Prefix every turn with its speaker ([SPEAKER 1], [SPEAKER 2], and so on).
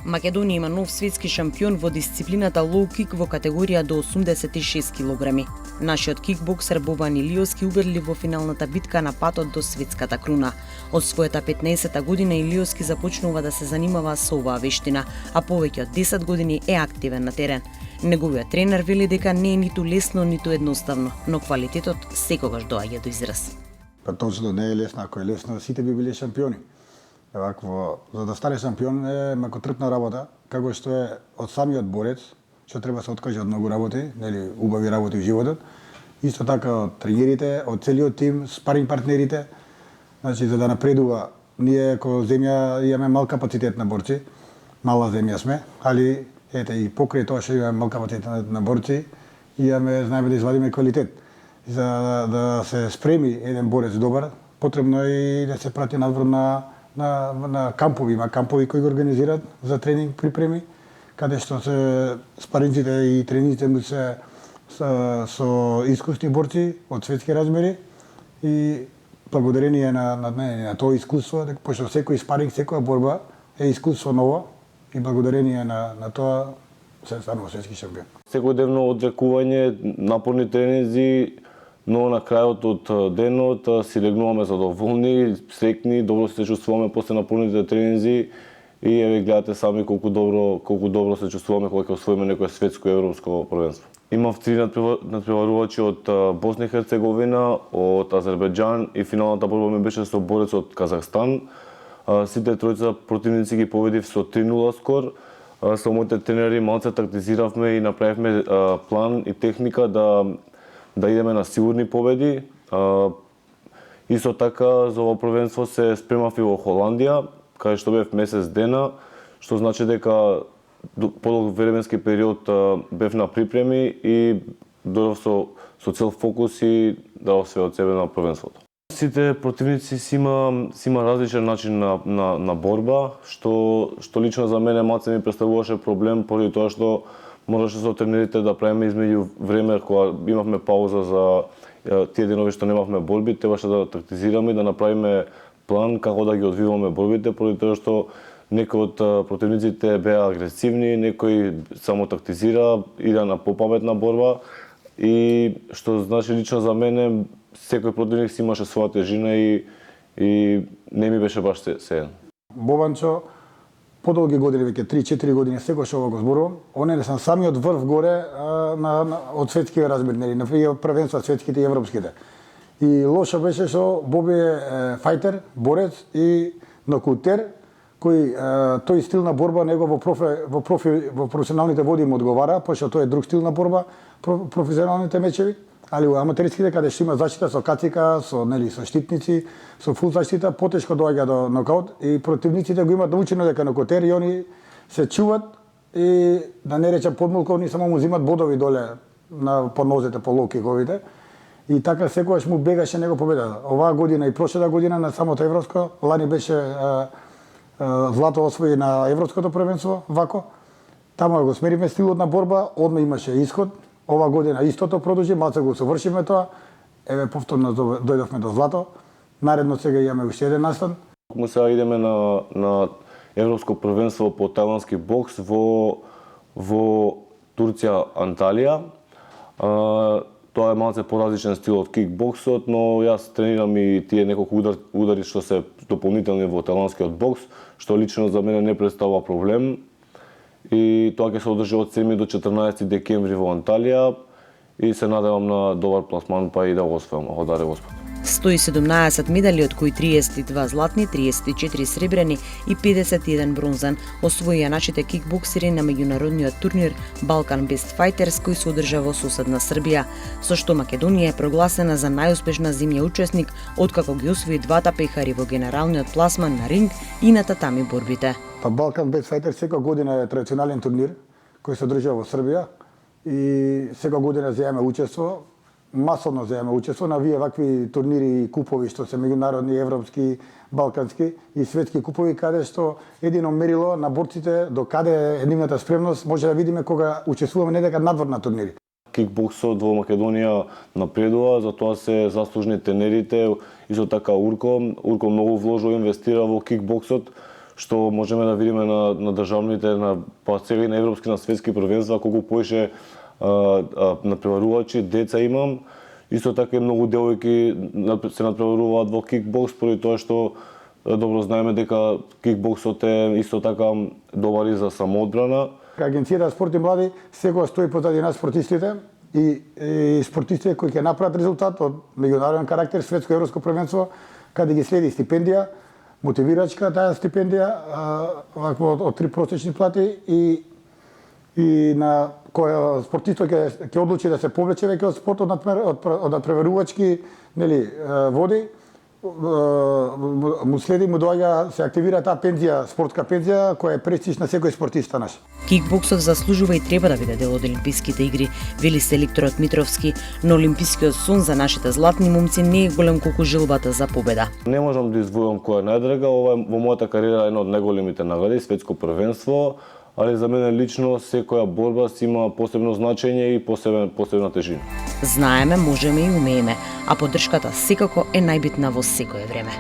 [SPEAKER 1] Македонија има нов светски шампион во дисциплината лоу-кик во категорија до 86 килограми. Нашиот кикбоксер Бобан Илиовски убедлив во финалната битка на патот до светската круна. Од својата 15-та година Илиовски започнува да се занимава со оваа вештина, а повеќе од 10 години е активен на терен. Неговиот тренер вели дека не е ниту лесно, ниту едноставно, но квалитетот секогаш доаѓа до израз.
[SPEAKER 2] Па точно не е лесно, ако е лесно сите би биле шампиони. Евакво, за да стане шампион е макотрпна работа, како што е од самиот борец, што треба се откаже од многу работи, нели, убави работи во животот, исто така од тренерите, од целиот тим, спаринг партнерите. Значи, за да напредува, ние како земја имаме мал капацитет на борци, мала земја сме, али ете и покрај тоа што имаме мал капацитет на борци, знаеме да извадиме квалитет. За да се спреми еден борец добар, потребно е и да се прати надвор на кампови, има кампови кои го организираат за тренинг припреми, каде што се спаринците и тренерите му се со искусни борци од светски размери и благодарение на тоа искуство, пошто секој спаринг, секоја борба е искуство ново и благодарение на тоа се станува светски шампион.
[SPEAKER 3] Секојдневно одрекување, напорни тренинзи, но на крајот од денот си легнуваме задоволни, среќни, добро се чувствуваме после напорните тренинзи и еве гледате сами колку добро се чувствуваме кога ќе освоиме некое светско и европско првенство. Имав 3 надпреварувачи од Босна и Херцеговина, од Азербејџан и финалната борба ми беше со борец од Казахстан. Сите тројца противници ги победив со 3-0 скор. Со моите тренери малце тактизиравме и направивме план и техника да идеме на сигурни победи. Исто така за ова првенство се спремав и во Холандија, каде што бев месец дена, што значи дека подолг временски период бев на припреми и дојдов со цел фокус и дадов све од себе на првенството. Сите противници си има различен начин на борба, што лично за мене малце ми представуваше проблем поради тоа што можеше со тренерите да правиме измеѓу време кога имавме пауза за тие денови што немавме борби, требаше да тактизираме и да направиме план како да ги одвиваме борбите, поради тоа што некои од противниците беа агресивни, некои само тактизира, иде на попаметна борба и што значи лично за мене секој противник си имаше своја тежина и не ми беше баш сеен.
[SPEAKER 2] Бованчо подолги години, веќе 3-4 години, секогаш ова го зборувам, он е самиот врв горе од светските размери, на првенства светските и европските. И лошо беше што Боби е фајтер, борец и нокаутер, кој тој стил на борба него во професионалните води му одговара, пошто тој е друг стил на борба, професионалните мечеви. Али во аматерските, каде што има заштита со кацика, со штитници, со фул заштита, потешко доаѓа до нокаут и противниците го имаат научено дека нокаутер и они се чуват и да не речам подмолко, они само му зимат бодови доле по нозете, по лоу-киковите. И така секогаш му бегаше него победа. Оваа година и прошлата година на самото европско, лани беше злато освои на европското првенство, вако. Таму го смеривме стилот на борба, одма имаше исход. Ова година истото продолжи, малце го совршиме тоа. Еве повторно дојдовме до злато. Наредно сега имаме уште еден настан.
[SPEAKER 3] Му сега идеме на европско првенство по тајландски бокс во Турција, Анталија. Тоа е малце поразличен стил од кикбоксот, но јас тренирам и тие неколку удари што се дополнителни во тајландскиот бокс, што лично за мене не представува проблем. И тоа ќе се одржи од 7 до 14 декември во Анталија и се надевам на добар пласман па и да го освојам, ако даде Господ.
[SPEAKER 1] 117 медали, од кои 32 златни, 34 сребрени и 51 бронзан, освоија нашите кикбоксери на меѓународниот турнир Balkan Best Fighters, кој се одржа во соседна Србија, со што Македонија е прогласена за најуспешна земја учесник откако ги освои двата пехари во генералниот пласман на ринг и на татами борбите.
[SPEAKER 2] Па Balkan Best Fighters секоја година е традиционален турнир кој се одржува во Србија и секоја година земаме учество. Масовно земаме учество на вие вакви турнири и купови што се меѓународни, европски, балкански и светски купови, каде што едино мерило на борците до каде е нивната спремност може да видиме кога учествуваме не дека надвор на турнири.
[SPEAKER 3] Кикбоксот во Македонија напредува, затоа се заслужни тренерите, исто така Урко многу вложува, инвестира во кикбоксот, што можеме да видиме на државните, па сега и на европски, на светски првенства, колку поише натпреварувачи, деца имам. Исто така и многу девојки се натпреваруваат во кикбокс, поради тоа што добро знаеме дека кикбоксот е исто така добар и за самоодбрана.
[SPEAKER 2] Агенцијата за спорт и млади секогаш стои позади нас спортистите и спортистите кои ќе направат резултат од меѓународен карактер, светско европско првенство, каде ги следи стипендија, мотивирачка таа стипендија вакво од 3 просечни плати и на која спортистот ќе одлучи да се повлече веќе од спортот од надпреварувачки, нели, води, му следи, му доаѓа, се активира таа пензија, спортска пензија која е престиж на секој спортиста наш.
[SPEAKER 1] Кикбоксот заслужува и треба да биде дел од Олимписките игри, вели селекторот Митровски, но олимпискиот сон за нашите златни момци не е голем колку желбата за победа.
[SPEAKER 3] Не можам да извојувам која е најдрага, ова е во мојата кариера една од најголемите награди, светско првенство, али за мене лично секоја борба си има посебно значење и посебна тежина.
[SPEAKER 1] Знаеме, можеме и умееме, а поддршката секако е најбитна во секое време.